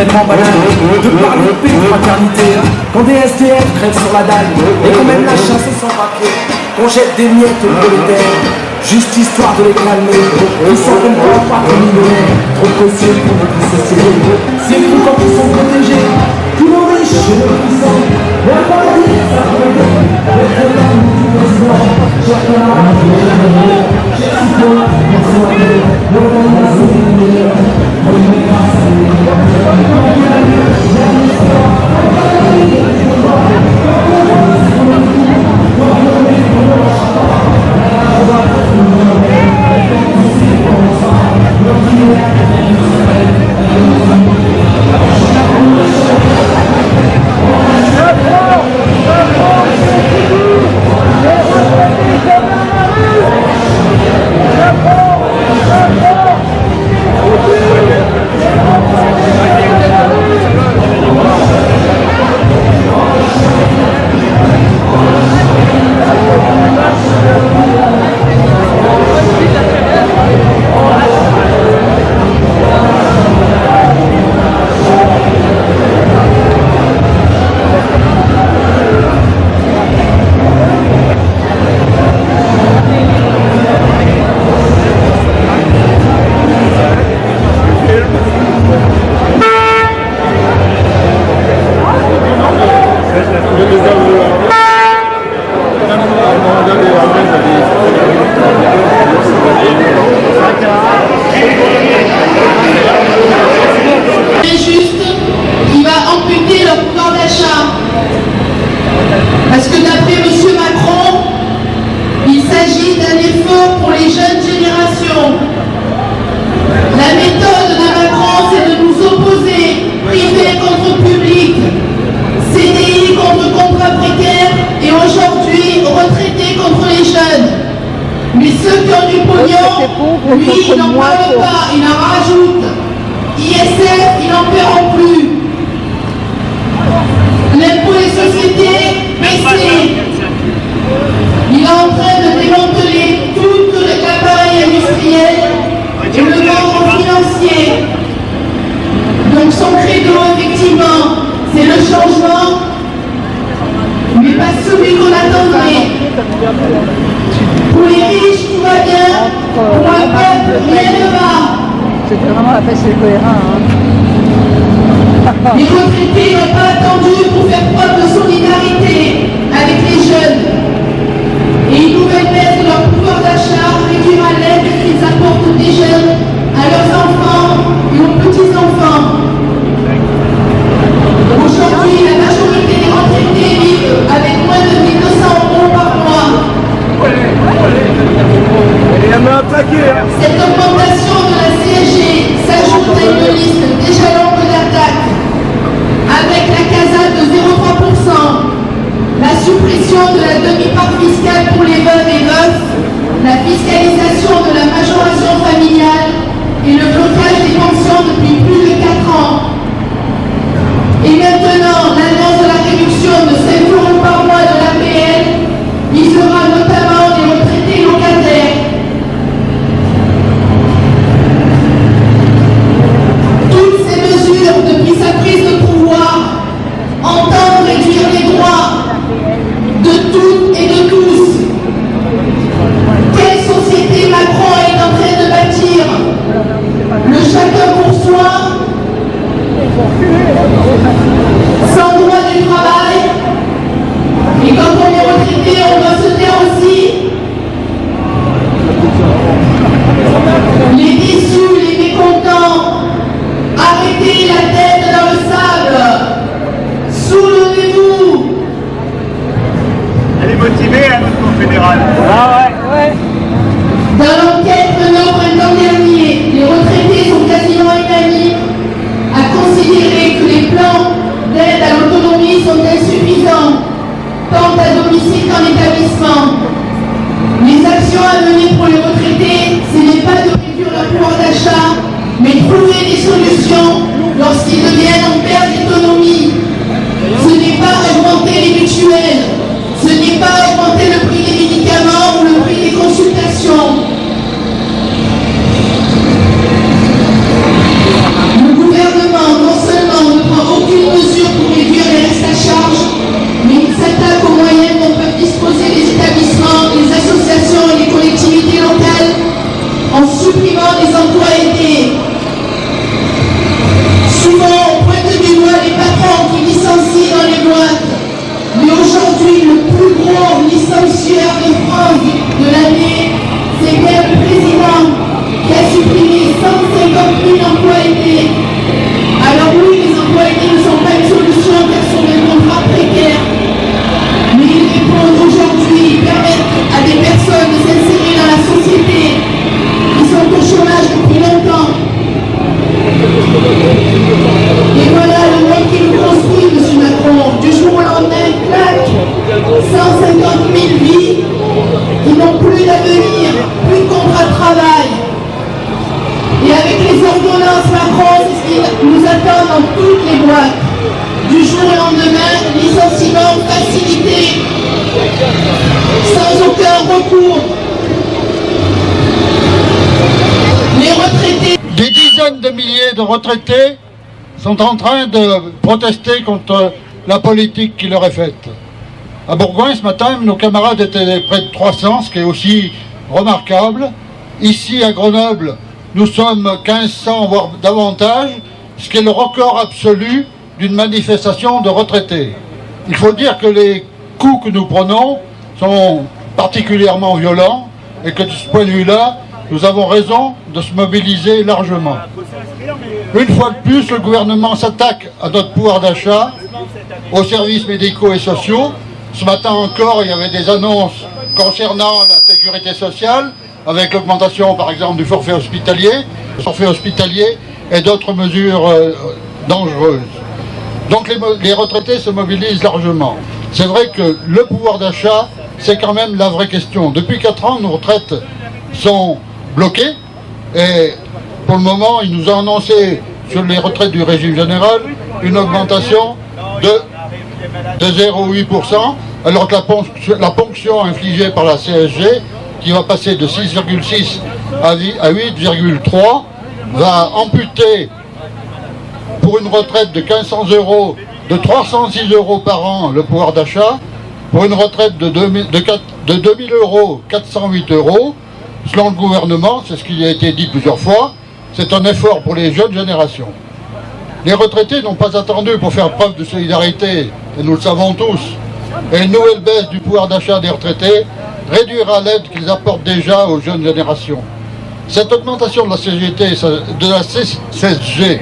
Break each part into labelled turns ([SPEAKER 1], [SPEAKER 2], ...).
[SPEAKER 1] extrêmement banal de parler de paix, de fraternité. Quand des SDF crèvent sur la dalle et qu'on mène la chasse sans papier, qu'on jette des miettes aux prolétaires, juste histoire de les calmer. Ils s'en prennent pas comme millionnaires, trop précieux pour notre société. C'est fou quand ils sont protégés, tout le riche et le puissant. La paradis, ça revient, le problème du président. Chacun a un peu de l'amour, chacun a un peu de
[SPEAKER 2] Parce que d'après M. Macron, il s'agit d'un effort pour les jeunes générations. La méthode de Macron, c'est de nous opposer privé contre public, CDI contre contrat précaire et aujourd'hui retraités contre les jeunes. Mais ceux qui ont du pognon, lui, ils n'en parlent pas, ils en rajoutent. ISF, ils n'en paieront plus. L'impôt des sociétés, baissé. Il est en train de démanteler tout l'appareil industriel et le vendre financier. Donc son credo, effectivement, c'est le changement, mais pas celui qu'on attendrait. Pour les riches, tout va bien. Pour un peuple, rien ne va.
[SPEAKER 3] C'était vraiment la fête cohérent.
[SPEAKER 2] Les retraités n'ont pas attendu pour faire preuve de solidarité avec les jeunes. Et une nouvelle baisse de leur pouvoir d'achat réduira l'aide qu'ils apportent des jeunes à leurs enfants et aux petits-enfants. Aujourd'hui, la majorité des retraités vivent avec moins de 1 200 € par mois. Cette augmentation de la CSG s'ajoute à une liste déjà longue d'attaques, avec la casade de 0,3%, la suppression de la demi-part fiscale pour les veuves et veufs, la fiscalisation de la majoration familiale et le blocage des pensions depuis plus de 4 ans. Et maintenant, l'annonce de la réduction de 5 € par mois de l'APL visera notamment les retraités locataires. Toutes ces mesures, depuis sa prise de pouvoir, entendent réduire les droits de toutes et de tous. Quelle société Macron est en train de bâtir? Le chacun pour soi, sans droit du travail, et quand on est retraité, on doit se taire aussi. Les déçus, les mécontents, arrêtez la tête dans le sable, soulevez-vous.
[SPEAKER 4] Elle est motivée, hein, notre confédérale.
[SPEAKER 3] Ah ouais.
[SPEAKER 2] Dans l'enquête menée au printemps dernier, les retraités sont quasiment unanimes à considérer que les plans d'aide à l'autonomie sont insuffisants, tant à domicile qu'en établissement. Les actions à mener pour les retraités, ce n'est pas de réduire leur pouvoir d'achat, mais trouver des solutions lorsqu'ils deviennent en perte d'autonomie. Ce n'est pas augmenter les mutuelles, ce n'est pas augmenter le prix des médicaments ou le prix des consultations. Le gouvernement non seulement sans aucun recours. Les retraités...
[SPEAKER 5] Des dizaines de milliers de retraités sont en train de protester contre la politique qui leur est faite. À Bourgoin, ce matin, nos camarades étaient près de 300, ce qui est aussi remarquable. Ici, à Grenoble, nous sommes 1500, voire davantage, ce qui est le record absolu d'une manifestation de retraités. Il faut dire que les coups que nous prenons sont particulièrement violents et que de ce point de vue-là, nous avons raison de se mobiliser largement. Une fois de plus, le gouvernement s'attaque à notre pouvoir d'achat, aux services médicaux et sociaux. Ce matin encore, il y avait des annonces concernant la sécurité sociale, avec l'augmentation par exemple du forfait hospitalier et d'autres mesures dangereuses. Donc les retraités se mobilisent largement. C'est vrai que le pouvoir d'achat, c'est quand même la vraie question. Depuis 4 ans, nos retraites sont bloquées et pour le moment, il nous a annoncé sur les retraites du régime général une augmentation de 0,8%, alors que la ponction infligée par la CSG, qui va passer de 6,6 à 8,3, va amputer pour une retraite de 1500 €, de 306 € par an le pouvoir d'achat, pour une retraite de 2000 €, 408 €, selon le gouvernement, c'est ce qui a été dit plusieurs fois, c'est un effort pour les jeunes générations. Les retraités n'ont pas attendu pour faire preuve de solidarité, et nous le savons tous, et une nouvelle baisse du pouvoir d'achat des retraités réduira l'aide qu'ils apportent déjà aux jeunes générations. Cette augmentation de la CSG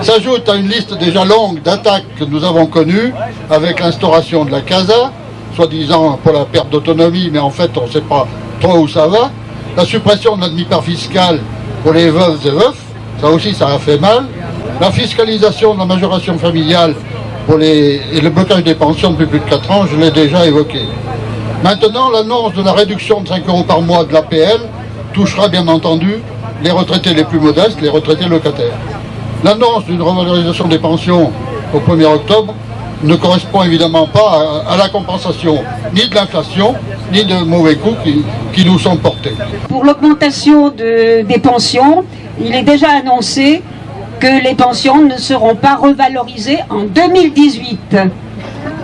[SPEAKER 5] s'ajoute à une liste déjà longue d'attaques que nous avons connues, avec l'instauration de la CASA, soi-disant pour la perte d'autonomie, mais en fait on ne sait pas trop où ça va, la suppression de la demi-part fiscale pour les veuves et veufs, ça aussi ça a fait mal, la fiscalisation de la majoration familiale et le blocage des pensions depuis plus de 4 ans, je l'ai déjà évoqué. Maintenant, l'annonce de la réduction de 5 € par mois de l'APL touchera bien entendu les retraités les plus modestes, les retraités locataires. L'annonce d'une revalorisation des pensions au 1er octobre ne correspond évidemment pas à la compensation ni de l'inflation, ni de mauvais coups qui nous sont portés.
[SPEAKER 6] Pour l'augmentation des pensions, il est déjà annoncé que les pensions ne seront pas revalorisées en 2018.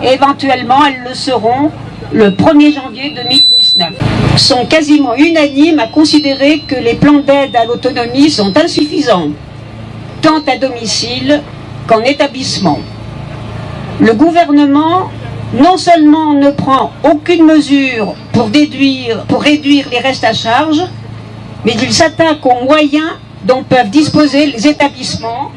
[SPEAKER 6] Éventuellement, elles le seront le 1er janvier 2019. Sont quasiment unanimes à considérer que les plans d'aide à l'autonomie sont insuffisants, tant à domicile qu'en établissement. Le gouvernement, non seulement ne prend aucune mesure pour réduire les restes à charge, mais il s'attaque aux moyens dont peuvent disposer les établissements,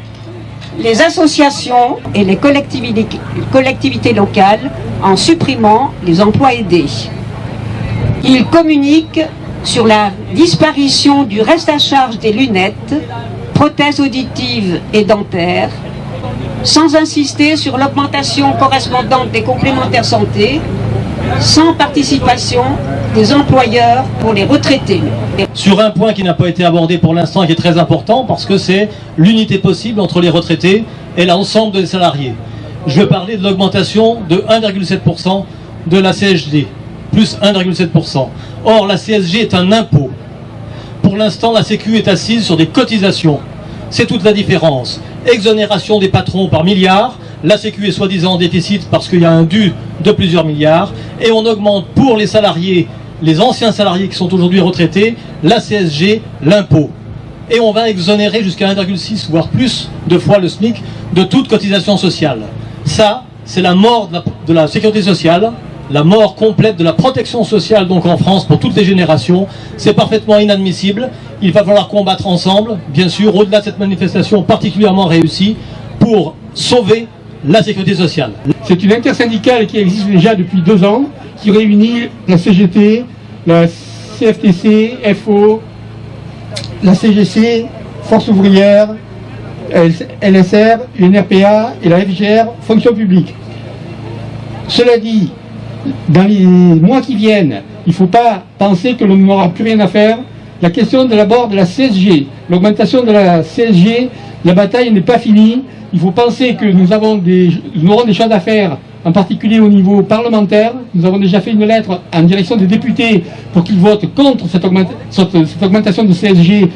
[SPEAKER 6] les associations et les collectivités locales en supprimant les emplois aidés. Il communique sur la disparition du reste à charge des lunettes, prothèses auditives et dentaires, sans insister sur l'augmentation correspondante des complémentaires santé, sans participation des employeurs pour les retraités.
[SPEAKER 7] Sur un point qui n'a pas été abordé pour l'instant et qui est très important, parce que c'est l'unité possible entre les retraités et l'ensemble des salariés. Je vais parler de l'augmentation de 1,7% de la CSG, plus 1,7%. Or, la CSG est un impôt. Pour l'instant, la Sécu est assise sur des cotisations. C'est toute la différence. Exonération des patrons par milliards, la Sécu est soi-disant en déficit parce qu'il y a un dû de plusieurs milliards, et on augmente pour les salariés, les anciens salariés qui sont aujourd'hui retraités, la CSG, l'impôt. Et on va exonérer jusqu'à 1,6 voire plus de fois le SMIC de toute cotisation sociale. Ça, c'est la mort de la sécurité sociale, la mort complète de la protection sociale donc en France pour toutes les générations. C'est parfaitement inadmissible. Il va falloir combattre ensemble, bien sûr, au-delà de cette manifestation particulièrement réussie, pour sauver la sécurité sociale.
[SPEAKER 8] C'est une intersyndicale qui existe déjà depuis 2 ans, qui réunit la CGT, la CFTC, FO, la CGC, Force ouvrière, LSR, l'UNRPA et la FGR, fonction publique. Cela dit, dans les mois qui viennent, il ne faut pas penser que l'on n'aura plus rien à faire. La question de l'abord de la CSG, l'augmentation de la CSG, la bataille n'est pas finie. Il faut penser que nous aurons des choses à faire en particulier au niveau parlementaire. Nous avons déjà fait une lettre en direction des députés pour qu'ils votent contre cette augmentation de CSG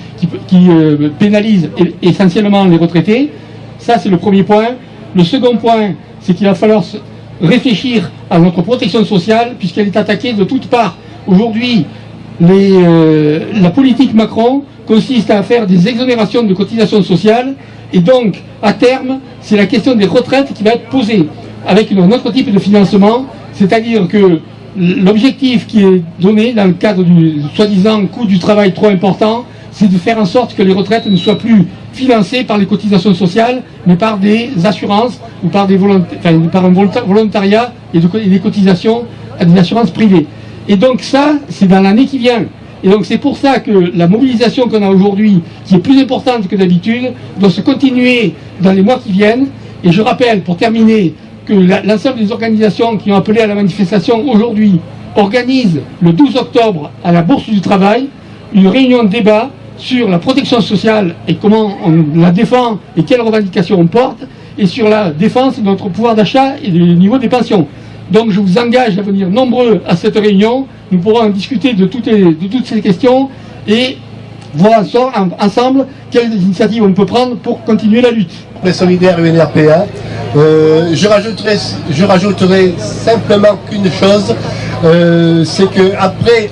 [SPEAKER 8] qui pénalise essentiellement les retraités. Ça, c'est le premier point. Le second point, c'est qu'il va falloir réfléchir à notre protection sociale, puisqu'elle est attaquée de toutes parts. Aujourd'hui, la politique Macron consiste à faire des exonérations de cotisations sociales, et donc, à terme, c'est la question des retraites qui va être posée, avec un autre type de financement, c'est-à-dire que l'objectif qui est donné dans le cadre du soi-disant coût du travail trop important, c'est de faire en sorte que les retraites ne soient plus financées par les cotisations sociales, mais par des assurances ou par un volontariat et des cotisations à des assurances privées. Et donc ça, c'est dans l'année qui vient. Et donc c'est pour ça que la mobilisation qu'on a aujourd'hui, qui est plus importante que d'habitude, doit se continuer dans les mois qui viennent. Et je rappelle, pour terminer, que l'ensemble des organisations qui ont appelé à la manifestation aujourd'hui organisent le 12 octobre à la Bourse du Travail une réunion de débat sur la protection sociale et comment on la défend et quelles revendications on porte, et sur la défense de notre pouvoir d'achat et du niveau des pensions. Donc je vous engage à venir nombreux à cette réunion. Nous pourrons en discuter de toutes ces questions et voir ensemble quelles initiatives on peut prendre pour continuer la lutte.
[SPEAKER 9] Les solidaires UNRPA, je rajouterai simplement qu'une chose, c'est que après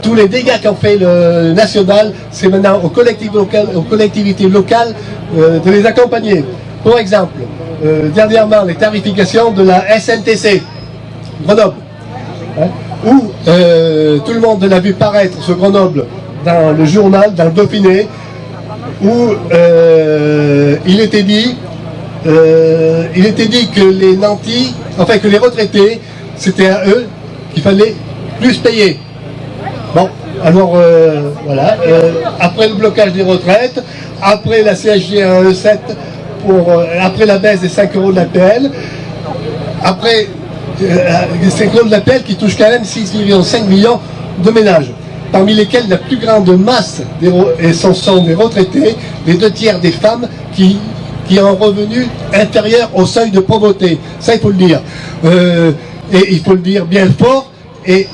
[SPEAKER 9] tous les dégâts qu'a fait le national, c'est maintenant aux collectivités locales de les accompagner. Par exemple, dernièrement, les tarifications de la SNTC, Grenoble, où tout le monde l'a vu paraître sur Grenoble dans le journal, dans le Dauphiné, où il était dit que les nantis, enfin que les retraités, c'était à eux qu'il fallait plus payer. Bon, alors voilà, après le blocage des retraites, après la CSG à 1,7, après la baisse des 5 € de l'APL, après 5 € de l'APL qui touche quand même 6,5 millions de ménages, parmi lesquels la plus grande masse sont des retraités, les 2 tiers des femmes qui ont un revenu inférieur au seuil de pauvreté. Ça, il faut le dire. Et il faut le dire bien fort. Et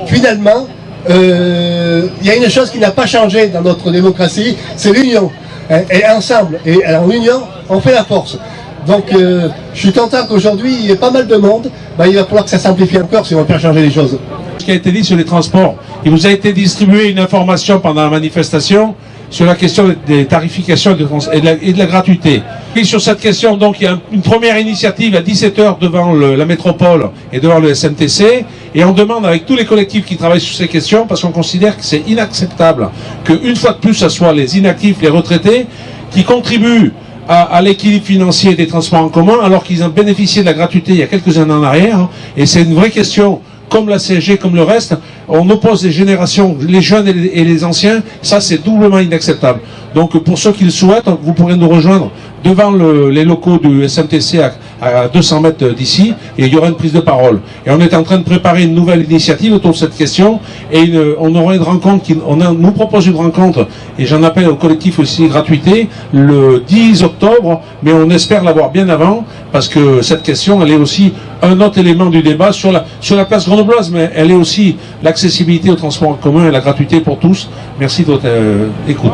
[SPEAKER 9] finalement, il y a une chose qui n'a pas changé dans notre démocratie, c'est l'union. Et ensemble, et en union, on fait la force. Donc, je suis content qu'aujourd'hui, il y ait pas mal de monde. Il va falloir que ça simplifie encore si on veut faire changer les choses.
[SPEAKER 10] Ce qui a été dit sur les transports, il vous a été distribué une information pendant la manifestation sur la question des tarifications et de la gratuité. Et sur cette question, donc, il y a une première initiative à 17 h devant la métropole et devant le SNTC, et on demande avec tous les collectifs qui travaillent sur ces questions, parce qu'on considère que c'est inacceptable qu'une fois de plus, ce soit les inactifs, les retraités, qui contribuent à l'équilibre financier des transports en commun, alors qu'ils ont bénéficié de la gratuité il y a quelques années en arrière, et c'est une vraie question. Comme la CSG, comme le reste, on oppose les générations, les jeunes et les anciens, ça c'est doublement inacceptable. Donc pour ceux qui le souhaitent, vous pourrez nous rejoindre devant les locaux du SMTC à 200 mètres d'ici, et il y aura une prise de parole. Et on est en train de préparer une nouvelle initiative autour de cette question, et on aura une rencontre, on nous propose une rencontre, et j'en appelle au collectif aussi gratuité, le 10 octobre, mais on espère l'avoir bien avant, parce que cette question, elle est aussi un autre élément du débat sur la place grenobloise, mais elle est aussi l'accessibilité au transport en commun et la gratuité pour tous. Merci de votre écoute.